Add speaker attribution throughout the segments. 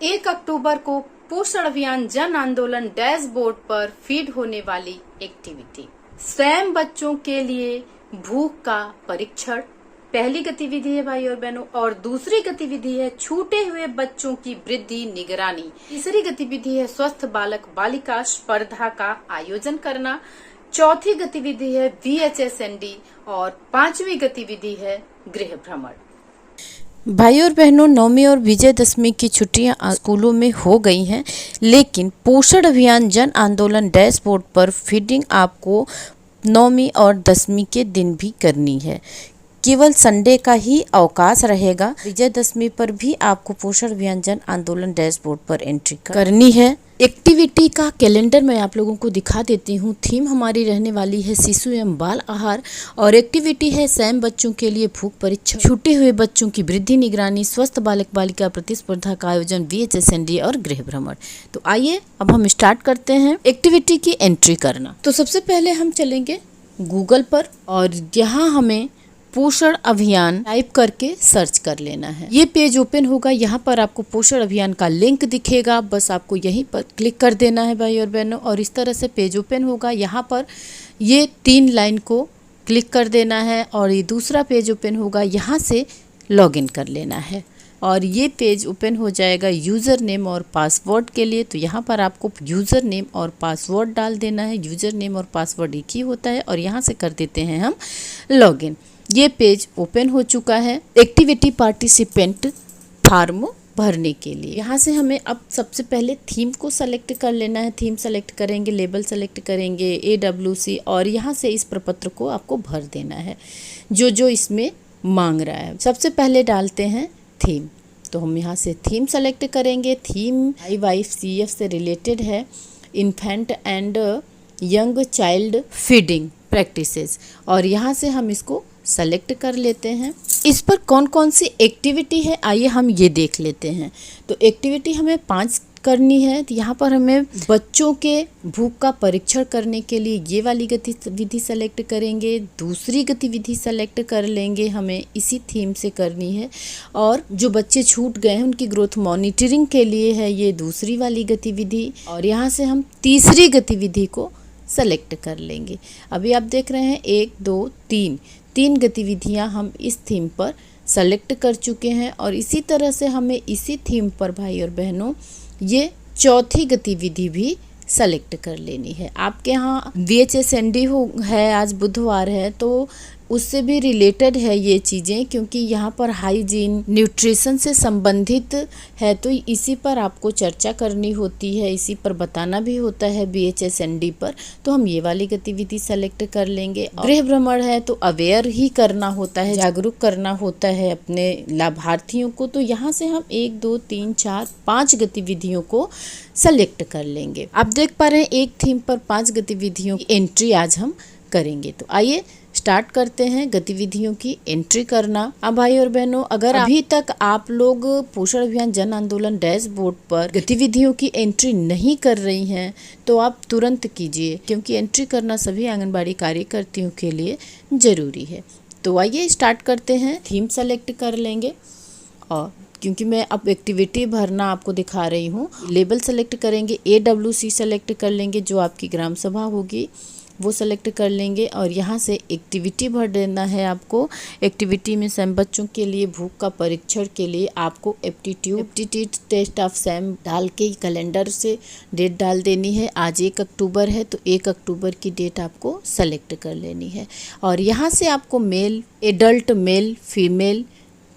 Speaker 1: 1 अक्टूबर को पोषण अभियान जन आंदोलन डैशबोर्ड पर फीड होने वाली एक्टिविटी। स्वयं बच्चों के लिए भूख का परीक्षण पहली गतिविधि है भाई और बहनों, और दूसरी गतिविधि है छूटे हुए बच्चों की वृद्धि निगरानी। तीसरी गतिविधि है स्वस्थ बालक बालिका स्पर्धा का आयोजन करना। चौथी गतिविधि है VHSND और पांचवी गतिविधि है गृह भ्रमण।
Speaker 2: भाई और बहनों, नवमी और विजयदशमी की छुट्टियां स्कूलों में हो गई हैं, लेकिन पोषण अभियान जन आंदोलन डैशबोर्ड पर फीडिंग आपको नवमी और दशमी के दिन भी करनी है। केवल संडे का ही अवकाश रहेगा। विजयदशमी पर भी आपको पोषण अभियान जन आंदोलन डैशबोर्ड पर एंट्री करनी है। एक्टिविटी का कैलेंडर मैं आप लोगों को दिखा देती हूँ। थीम हमारी रहने वाली है शिशु एवं बाल आहार, और एक्टिविटी है स्वयं बच्चों के लिए भूख परीक्षण, छूटे हुए बच्चों की वृद्धि निगरानी, स्वस्थ बालक बालिका प्रतिस्पर्धा का आयोजन, VHSND और गृह भ्रमण। तो आइए अब हम स्टार्ट करते हैं एक्टिविटी की एंट्री करना। तो सबसे पहले हम चलेंगे गूगल पर, और यहाँ हमें पोषण अभियान टाइप करके सर्च कर लेना है। ये पेज ओपन होगा। यहाँ पर आपको पोषण अभियान का लिंक दिखेगा, बस आपको यहीं पर क्लिक कर देना है भाई और बहनों, और इस तरह से पेज ओपन होगा। यहाँ पर ये 3 लाइन को क्लिक कर देना है, और ये दूसरा पेज ओपन होगा। यहाँ से लॉगिन कर लेना है, और ये पेज ओपन हो जाएगा यूज़र नेम और पासवर्ड के लिए। तो यहाँ पर आपको यूज़र नेम और पासवर्ड डाल देना है। यूज़र नेम और पासवर्ड एक ही होता है, और यहाँ से कर देते हैं हम लॉगिन। ये पेज ओपन हो चुका है एक्टिविटी पार्टिसिपेंट फॉर्म भरने के लिए। यहाँ से हमें अब सबसे पहले थीम को सेलेक्ट कर लेना है। थीम सेलेक्ट करेंगे, लेबल सेलेक्ट करेंगे, AWC, और यहाँ से इस प्रपत्र को आपको भर देना है जो इसमें मांग रहा है। सबसे पहले डालते हैं थीम। तो हम यहाँ से थीम सेलेक्ट करेंगे। थीम IYCF से रिलेटेड है, infant and young child feeding practices, और यहाँ से हम इसको सेलेक्ट कर लेते हैं। इस पर कौन कौन सी एक्टिविटी है आइए हम ये देख लेते हैं। तो एक्टिविटी हमें 5 करनी है। तो यहाँ पर हमें बच्चों के भूख का परीक्षण करने के लिए ये वाली गतिविधि सेलेक्ट करेंगे। दूसरी गतिविधि सेलेक्ट कर लेंगे, हमें इसी थीम से करनी है। और जो बच्चे छूट गए हैं उनकी ग्रोथ मॉनिटरिंग के लिए है ये दूसरी वाली गतिविधि, और यहाँ से हम तीसरी गतिविधि को सेलेक्ट कर लेंगे। अभी आप देख रहे हैं 1 2 3 गतिविधियां हम इस थीम पर सेलेक्ट कर चुके हैं, और इसी तरह से हमें इसी थीम पर भाई और बहनों ये चौथी गतिविधि भी सेलेक्ट कर लेनी है। आपके यहाँ VHSND है, आज बुधवार है, तो उससे भी रिलेटेड है ये चीज़ें, क्योंकि यहाँ पर हाइजीन न्यूट्रिशन से संबंधित है, तो इसी पर आपको चर्चा करनी होती है, इसी पर बताना भी होता है VHSND पर। तो हम ये वाली गतिविधि सेलेक्ट कर लेंगे। गृह भ्रमण है तो अवेयर ही करना होता है, जागरूक करना होता है अपने लाभार्थियों को। तो यहाँ से हम 1 2 3 4 5 गतिविधियों को सेलेक्ट कर लेंगे। आप देख पा रहे हैं एक थीम पर 5 गतिविधियों की एंट्री आज हम करेंगे। तो आइए स्टार्ट करते हैं गतिविधियों की एंट्री करना। अब भाई और बहनों, अगर अभी तक आप लोग पोषण अभियान जन आंदोलन डैशबोर्ड पर गतिविधियों की एंट्री नहीं कर रही हैं तो आप तुरंत कीजिए, क्योंकि एंट्री करना सभी आंगनबाड़ी कार्यकर्तियों के लिए जरूरी है। तो आइए स्टार्ट करते हैं। थीम सेलेक्ट कर लेंगे, और क्योंकि मैं अब एक्टिविटी भरना आपको दिखा रही हूँ, लेबल सेलेक्ट करेंगे, AWC सेलेक्ट कर लेंगे, जो आपकी ग्राम सभा होगी वो सेलेक्ट कर लेंगे, और यहाँ से एक्टिविटी भर देना है आपको। एक्टिविटी में स्वयं बच्चों के लिए भूख का परीक्षण के लिए आपको एप्टीट्यूड टेस्ट ऑफ स्वयं डाल के कैलेंडर से डेट डाल देनी है। आज 1 अक्टूबर है, तो 1 अक्टूबर की डेट आपको सेलेक्ट कर लेनी है, और यहाँ से आपको male adult male female,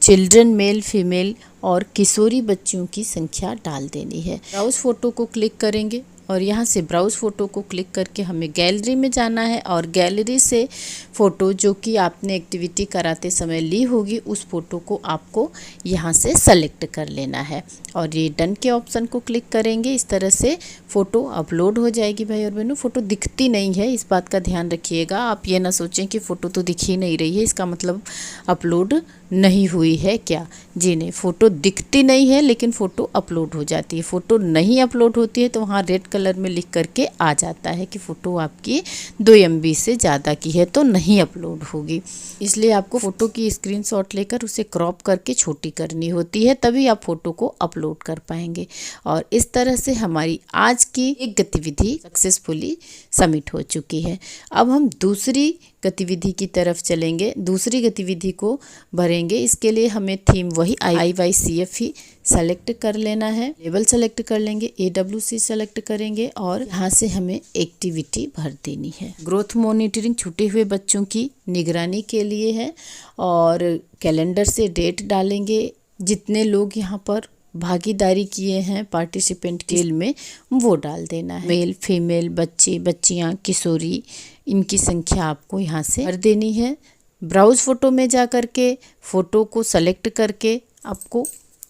Speaker 2: children male female और किशोरी बच्चियों की संख्या डाल देनी है। ब्राउज फोटो को क्लिक करेंगे, और यहाँ से ब्राउज फ़ोटो को क्लिक करके हमें गैलरी में जाना है, और गैलरी से फ़ोटो जो कि आपने एक्टिविटी कराते समय ली होगी उस फ़ोटो को आपको यहाँ से सेलेक्ट कर लेना है, और ये डन के ऑप्शन को क्लिक करेंगे। इस तरह से फ़ोटो अपलोड हो जाएगी। भाई और बहनों, फ़ोटो दिखती नहीं है, इस बात का ध्यान रखिएगा। आप ये ना सोचें कि फ़ोटो तो दिख ही नहीं रही है, इसका मतलब अपलोड नहीं हुई है क्या? जी नहीं, फ़ोटो दिखती नहीं है लेकिन फ़ोटो अपलोड हो जाती है। फ़ोटो नहीं अपलोड होती है तो वहाँ रेड कलर में लिख करके आ जाता है कि फ़ोटो आपकी 2 MB से ज़्यादा की है तो नहीं अपलोड होगी। इसलिए आपको फ़ोटो की स्क्रीनशॉट लेकर उसे क्रॉप करके छोटी करनी होती है, तभी आप फ़ोटो को अपलोड कर पाएंगे। और इस तरह से हमारी आज की एक गतिविधि सक्सेसफुली सबमिट हो चुकी है। अब हम दूसरी गतिविधि की तरफ चलेंगे, दूसरी गतिविधि को भरेंगे। इसके लिए हमें थीम वही IYCF ही सेलेक्ट कर लेना है। लेवल सेलेक्ट कर लेंगे, AWC सेलेक्ट करेंगे और यहाँ से हमें एक्टिविटी भर देनी है। ग्रोथ मॉनिटरिंग छूटे हुए बच्चों की निगरानी के लिए है और कैलेंडर से डेट डालेंगे। जितने लोग यहाँ पर भागीदारी किए हैं पार्टिसिपेंट टीम में वो डाल देना है। मेल फीमेल, बच्चे बच्चियाँ, किशोरी, इनकी संख्या आपको यहाँ से भर देनी है। ब्राउज फोटो में जा करके फ़ोटो को सेलेक्ट करके आपको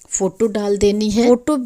Speaker 2: फ़ोटो डाल देनी है। फ़ोटो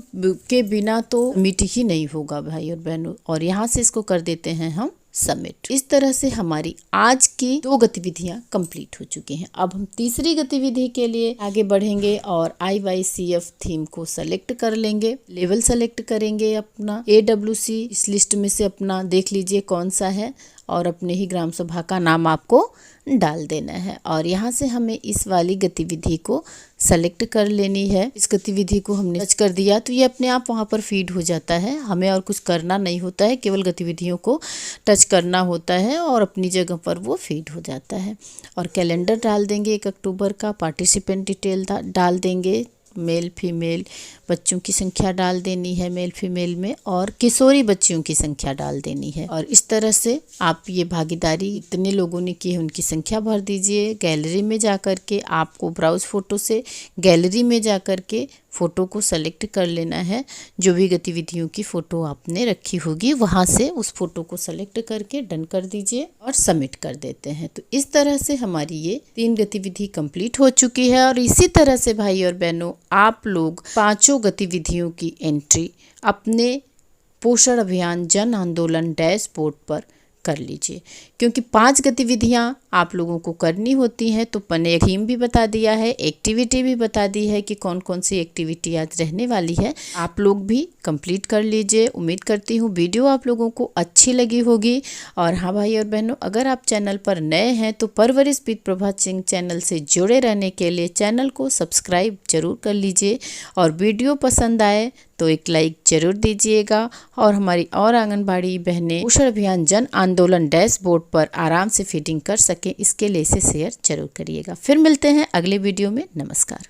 Speaker 2: के बिना तो सबमिट ही नहीं होगा भाई और बहनों। और यहाँ से इसको कर देते हैं हम सबमिट। इस तरह से हमारी आज की 2 गतिविधियां कंप्लीट हो चुकी हैं। अब हम तीसरी गतिविधि के लिए आगे बढ़ेंगे और IYCF थीम को सेलेक्ट कर लेंगे। लेवल सेलेक्ट करेंगे अपना, AWC इस लिस्ट में से अपना देख लीजिए कौन सा है और अपने ही ग्राम सभा का नाम आपको डाल देना है। और यहाँ से हमें इस वाली गतिविधि को सेलेक्ट कर लेनी है। इस गतिविधि को हमने टच कर दिया तो ये अपने आप वहाँ पर फीड हो जाता है। हमें और कुछ करना नहीं होता है, केवल गतिविधियों को टच करना होता है और अपनी जगह पर वो फीड हो जाता है। और कैलेंडर डाल देंगे 1 अक्टूबर का। पार्टिसिपेंट डिटेल डाल देंगे, मेल फीमेल बच्चों की संख्या डाल देनी है मेल फीमेल में और किशोरी बच्चियों की संख्या डाल देनी है। और इस तरह से आप ये भागीदारी इतने लोगों ने की है उनकी संख्या भर दीजिए। गैलरी में जा कर के आपको ब्राउज फोटो से गैलरी में जा कर के फ़ोटो को सेलेक्ट कर लेना है। जो भी गतिविधियों की फ़ोटो आपने रखी होगी वहाँ से उस फ़ोटो को सेलेक्ट करके डन कर दीजिए और सबमिट कर देते हैं। तो इस तरह से हमारी ये 3 गतिविधि कंप्लीट हो चुकी है। और इसी तरह से भाई और बहनों आप लोग 5 गतिविधियों की एंट्री अपने पोषण अभियान जन आंदोलन डैशबोर्ड पर कर लीजिए, क्योंकि 5 गतिविधियां आप लोगों को करनी होती हैं। तो मैंने थीम भी बता दिया है, एक्टिविटी भी बता दी है कि कौन कौन सी एक्टिविटी आज रहने वाली है। आप लोग भी कंप्लीट कर लीजिए। उम्मीद करती हूँ वीडियो आप लोगों को अच्छी लगी होगी। और हाँ भाई और बहनों, अगर आप चैनल पर नए हैं तो परवरिश विद प्रभा सिंह चैनल से जुड़े रहने के लिए चैनल को सब्सक्राइब जरूर कर लीजिए। और वीडियो पसंद आए तो एक लाइक जरूर दीजिएगा। और हमारी और आंगनबाड़ी बहनें पोषण अभियान जन आंदोलन डैशबोर्ड पर आराम से फीडिंग कर सके, इसके लिए इसे शेयर जरूर करिएगा। फिर मिलते हैं अगले वीडियो में। नमस्कार।